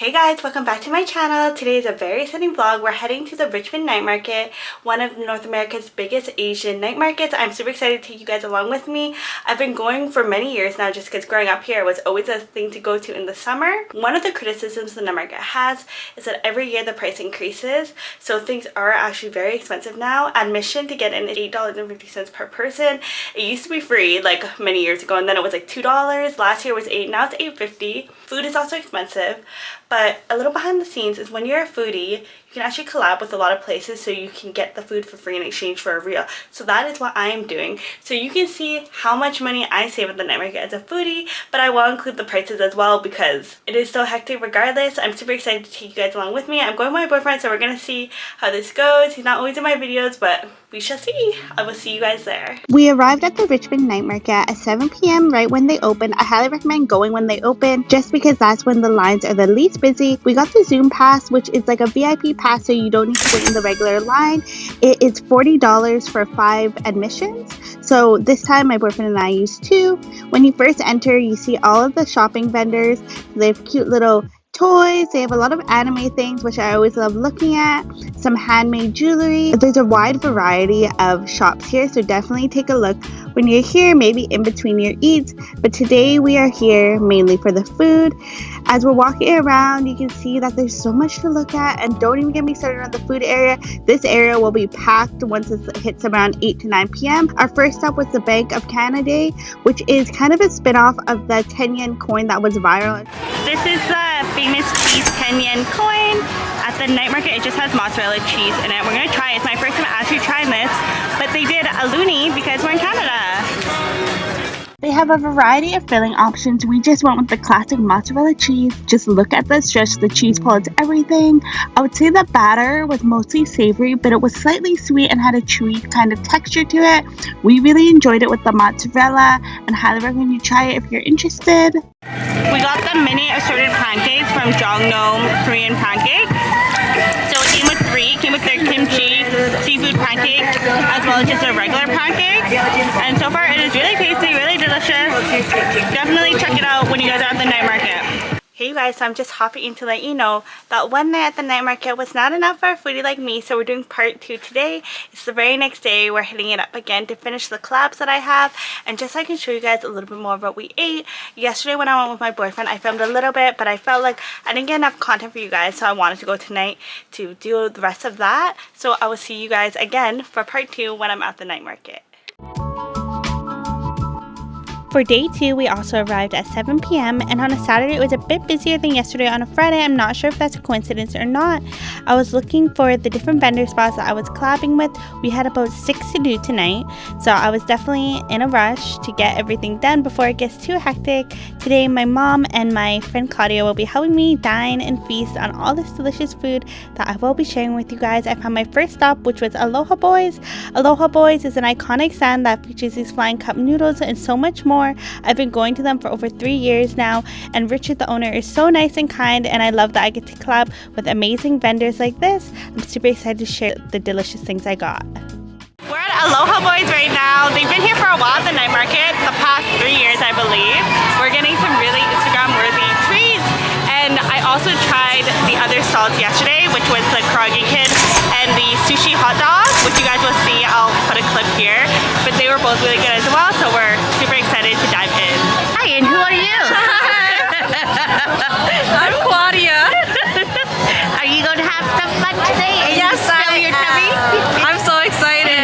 Hey guys, welcome back to my channel. Today is a very exciting vlog. We're heading to the Richmond Night Market, one of North America's biggest Asian night markets. I'm super excited to take you guys along with me. I've been going for many years now just because growing up here it was always a thing to go to in the summer. One of the criticisms the night market has is that every year the price increases, so things are actually very expensive now. Admission to get in is $8.50 per person. It used to be free like many years ago, and then it was like $2. Last year was $8, now it's $8.50. Food is also expensive. But a little behind the scenes is when you're a foodie, you can actually collab with a lot of places so you can get the food for free in exchange for a reel. So that is what I am doing. So you can see how much money I save at the night market as a foodie, but I will include the prices as well because it is so hectic regardless. I'm super excited to take you guys along with me. I'm going with my boyfriend, so we're going to see how this goes. He's not always in my videos, but we shall see. I will see you guys there. We arrived at the Richmond Night Market at 7 p.m. right when they open. I highly recommend going when they open just because that's when the lines are the least busy. We got the Zoom pass, which is like a VIP pass, so you don't need to wait in the regular line. It is $40 for 5 admissions. So this time my boyfriend and I used 2. When you first enter, you see all of the shopping vendors. They have cute little toys. They have a lot of anime things, which I always love looking at. Some handmade jewelry. There's a wide variety of shops here, so definitely take a look when you're here, maybe in between your eats. But today we are here mainly for the food. As we're walking around, you can see that there's so much to look at, and don't even get me started on the food area. This area will be packed once it hits around 8 to 9 p.m. Our first stop was the Bank of Canaday, which is kind of a spin-off of the 10 yen coin that was viral. This is the famous cheese 10 yen coin. At the night market, it just has mozzarella cheese in it. We're gonna try it. It's my first time actually trying this, but they did a loonie because we're in Canada. They have a variety of filling options. We just went with the classic mozzarella cheese. Just look at the stretch. The cheese pulls everything. I would say the batter was mostly savory, but it was slightly sweet and had a chewy kind of texture to it. We really enjoyed it with the mozzarella and highly recommend you try it if you're interested. We got the mini assorted pancakes from Jongno Korean Pancake. So it came with 3. It came with their kimchi seafood pancake as well as just a regular pancake. And so far it is really tasty, really delicious. Definitely check it out when you guys are at the night market. Hey you guys, so I'm just hopping in to let you know that one night at the night market was not enough for a foodie like me, so we're doing part 2 today. It's the very next day. We're hitting it up again to finish the collabs that I have, and just so I can show you guys a little bit more of what we ate. Yesterday when I went with my boyfriend, I filmed a little bit, but I felt like I didn't get enough content for you guys, so I wanted to go tonight to do the rest of that. So I will see you guys again for part 2 when I'm at the night market. For day 2, we also arrived at 7 p.m. and on a Saturday it was a bit busier than yesterday on a Friday. I'm not sure if that's a coincidence or not. I was looking for the different vendor spots that I was collabing with. We had about 6 to do tonight, so I was definitely in a rush to get everything done before it gets too hectic. Today my mom and my friend Claudia will be helping me dine and feast on all this delicious food that I will be sharing with you guys. I found my first stop, which was Aloha Boys. Aloha Boys is an iconic stand that features these flying cup noodles and so much more. I've been going to them for over 3 years now, and Richard, the owner, is so nice and kind, and I love that I get to collab with amazing vendors like this. I'm super excited to share the delicious things I got. We're at Aloha Boys right now. They've been here for a while at the night market, the past 3 years I believe. We're getting some really Instagram-worthy treats, and I also tried the other stalls yesterday, which was the Kaarage kid and the Sushi Hotdog, which you guys will see. I'll put a clip here, but they were both really good as well, so we're super excited to dive in. Hi, and who are you? I'm Claudia. Are you going to have some fun today? Yes, I your tummy? am. I'm so excited.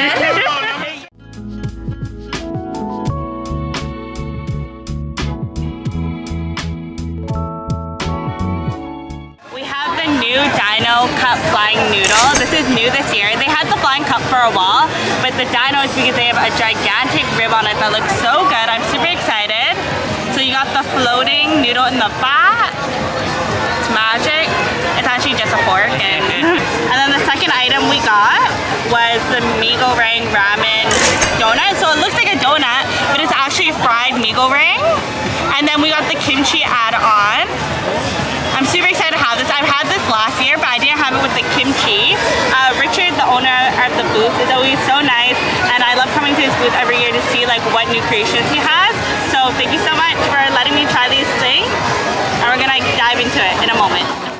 We have the new Dino Cup Flying Noodle. This is new this year. They had the Flying Cup for a while, but the Dino is because they have a gigantic rib on it that looks so good. I'm super excited. So you got the floating noodle in the bat. It's magic. It's actually just a fork. And then the second item we got was the migo ring ramen donut. So it looks like a donut, but it's actually fried migo ring. And then we got the kimchi add-on. I'm super excited to have this. I've had this last year, but I didn't have it with the kimchi. Richard, the owner at the booth, is always so nice, and I love coming to his booth every year to see like what new creations he has. So thank you so much for letting me try these things, and we're gonna dive into it in a moment.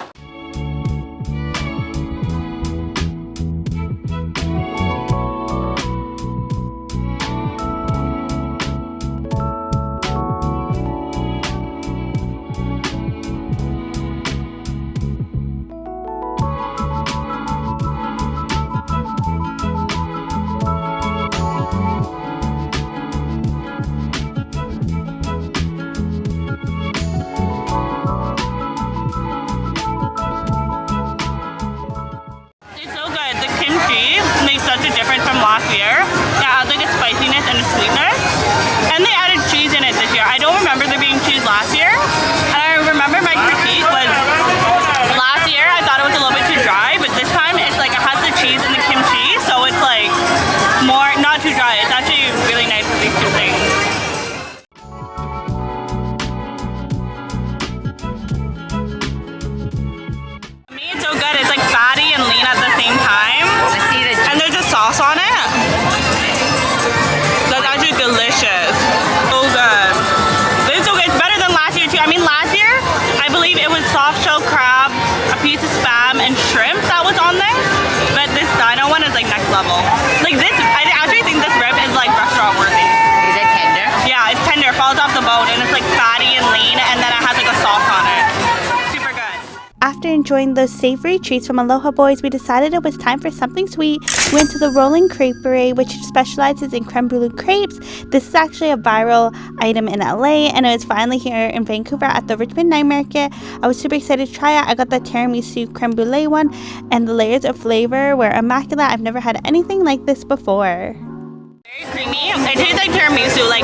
shell crab, a piece of spam, and shrimp that was on there. But this dino one is like next level. Like this, I actually think this rib is like restaurant worthy. Is it tender? Yeah, it's tender, falls off the bone, and it's like fatty and lean, and then it has like a sauce on it. Super good. After enjoying those savory treats from Aloha Boys, we decided it was time for something sweet. We went to the rolling creperie, which specializes in creme brulee crepes. This is actually a viral item in LA, and it was finally here in Vancouver at the Richmond Night Market. I was super excited to try it. I got the tiramisu creme brulee one, and the layers of flavor were immaculate. I've never had anything like this before. Very creamy. It tastes like tiramisu, like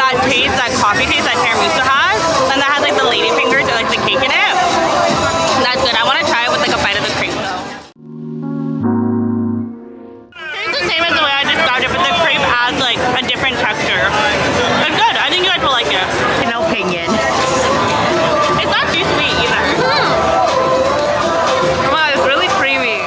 that taste, that coffee taste that tiramisu has, and that has like the lady fingers or like the cake in it. That's good. I want to try it with like a bite of the crepe though. It's the same as the way I described it, but the crepe adds like a different texture. It's good. I think you guys will like it. No opinion. It's not too sweet either. Wow, it's really creamy.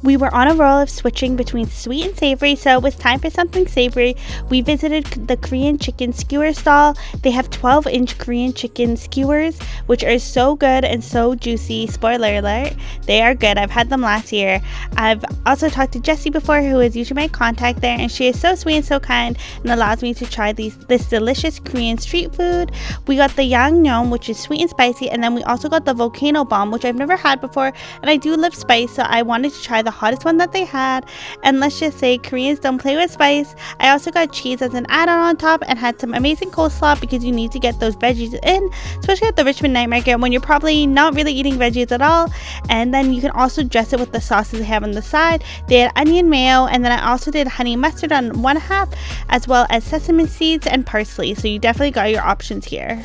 We were on a roll of switching between sweet and savory, so it was time for something savory. We visited the Korean chicken skewer stall. They have 12-inch Korean chicken skewers, which are so good and so juicy. Spoiler alert, they are good. I've had them last year. I've also talked to Jessie before, who is usually my contact there, and she is so sweet and so kind and allows me to try this delicious Korean street food. We got the Yangnyeom, which is sweet and spicy, and then we also got the Volcano bomb, which I've never had before, and I do love spice, so I wanted to try the hottest one that they had. And let's just say Koreans don't play with spice. I also got cheese as an add-on on top and had some amazing coleslaw because you need to get those veggies in, especially at the Richmond Night Market when you're probably not really eating veggies at all. And then you can also dress it with the sauces they have on the side. They had onion mayo, and then I also did honey mustard on one half, as well as sesame seeds and parsley, so you definitely got your options here.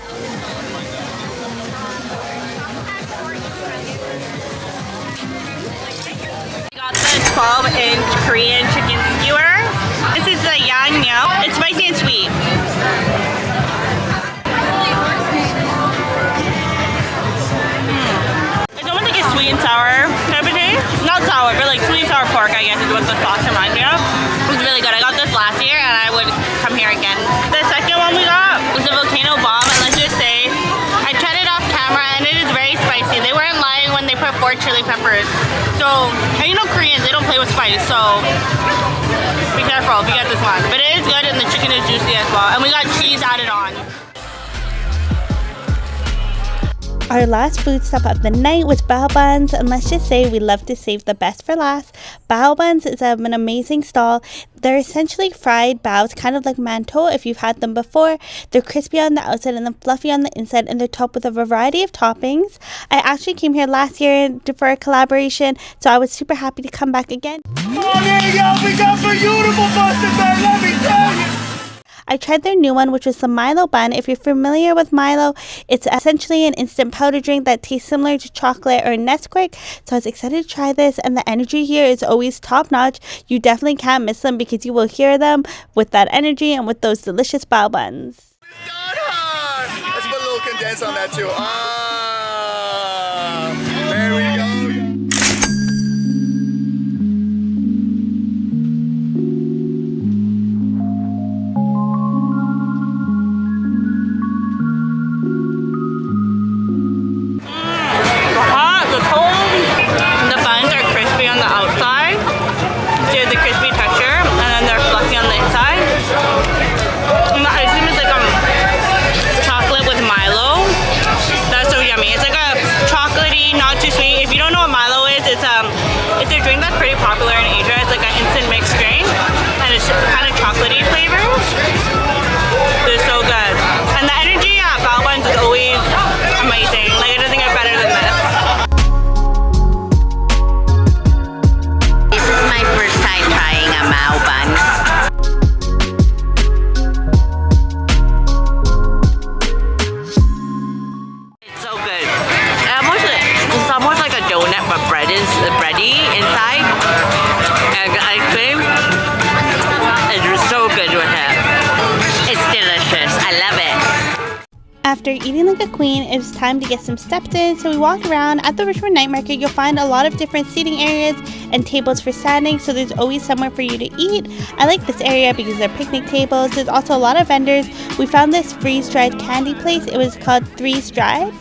The 12-inch Korean chicken skewer. This is the Yangnyeom. It's spicy and sweet. It's almost like a sweet and sour type of taste. Not sour, but like sweet and sour pork, I guess, is what the sauce reminds me of. It was really good. I got this last year, and I would come here again. The second one we got was the Volcano bomb, and let's just say I tried it off camera, and it is very spicy. They weren't lying when they put 4 chili peppers. So, and you know Koreans, they don't play with spice, so be careful if you get this one. But it is good, and the chicken is juicy as well. And we got cheese added on. Our last food stop of the night was Bao Buns, and let's just say we love to save the best for last. Bao Buns is an amazing stall. They're essentially fried baos, kind of like mantou if you've had them before. They're crispy on the outside and then fluffy on the inside, and they're topped with a variety of toppings. I actually came here last year for a collaboration, so I was super happy to come back again. Oh, there you go. We got some beautiful busted, man. Let me tell you. I tried their new one, which was the Milo Bun. If you're familiar with Milo, it's essentially an instant powder drink that tastes similar to chocolate or Nesquik. So I was excited to try this, and the energy here is always top notch. You definitely can't miss them because you will hear them with that energy and with those delicious Bao Buns. Let's put a little condense on that too. There we go. It's a drink that's pretty popular in Asia. It's like an instant mixed drink, and it's kind of chocolatey flavors. It's so good. And the energy at Bao Buns is always amazing. Like, it doesn't get better than this. This is my first time trying a Bao Bun. It's so good. It's almost like a donut, but bready inside. And ice cream. It's so good with it. It's delicious. I love it. After eating like a queen, it was time to get some steps in, so we walked around. At the Richmond Night Market, you'll find a lot of different seating areas and tables for standing, so there's always somewhere for you to eat. I like this area because they're picnic tables. There's also a lot of vendors. We found this freeze-dried candy place. It was called Freeze Dried.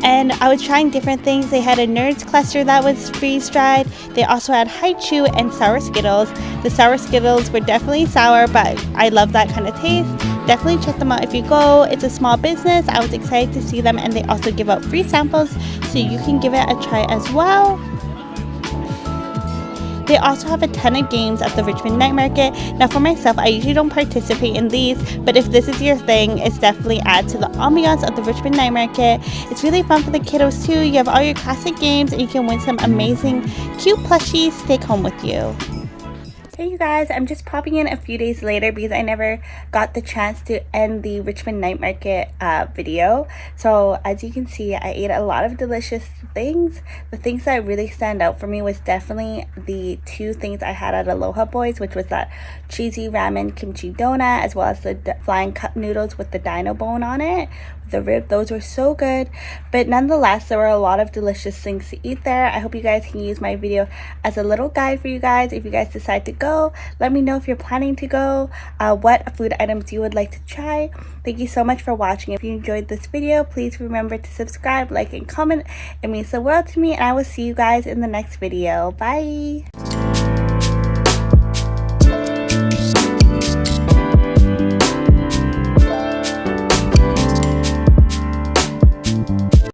And I was trying different things. They had a Nerds cluster that was freeze-dried. They also had haichu and sour Skittles. The sour Skittles were definitely sour, but I love that kind of taste. Definitely check them out if you go. It's a small business. I was excited to see them, and they also give out free samples, so you can give it a try as well. They also have a ton of games at the Richmond Night Market. Now for myself, I usually don't participate in these, but if this is your thing, it's definitely add to the ambiance of the Richmond Night Market. It's really fun for the kiddos too. You have all your classic games, and you can win some amazing cute plushies to take home with you. Hey you guys, I'm just popping in a few days later because I never got the chance to end the Richmond Night Market video. So as you can see, I ate a lot of delicious things. The things that really stand out for me was definitely the two things I had at Aloha Boys, which was that cheesy ramen kimchi donut, as well as the flying cup noodles with the dino bone on it. The rib, those were so good. But nonetheless, there were a lot of delicious things to eat there. I hope you guys can use my video as a little guide for you guys. If you guys decide to go, let me know if you're planning to go, what food items you would like to try. Thank you so much for watching. If you enjoyed this video, please remember to subscribe, like, and comment. It means the world to me, and I will see you guys in the next video. Bye.